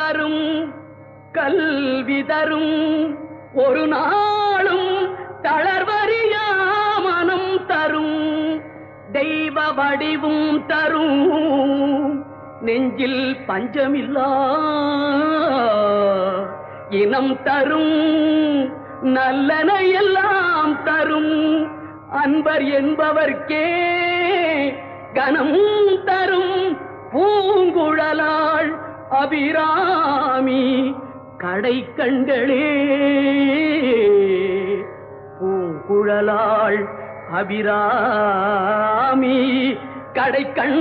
தரும் கல்வி தரும் ஒரு நாளும் தளர்வறியா மனம் தரும் தெய்வ வடிவும் தரும் நெஞ்சில் பஞ்சமில்லா இனம் தரும் நல்லன எல்லாம் தரும் அன்பர் என்பவர்க்கே கனம் தரும் பூங்குழலாள் அபிராமி கடை கண்களே பூங்குழலாள் அபிராமி கடை கண்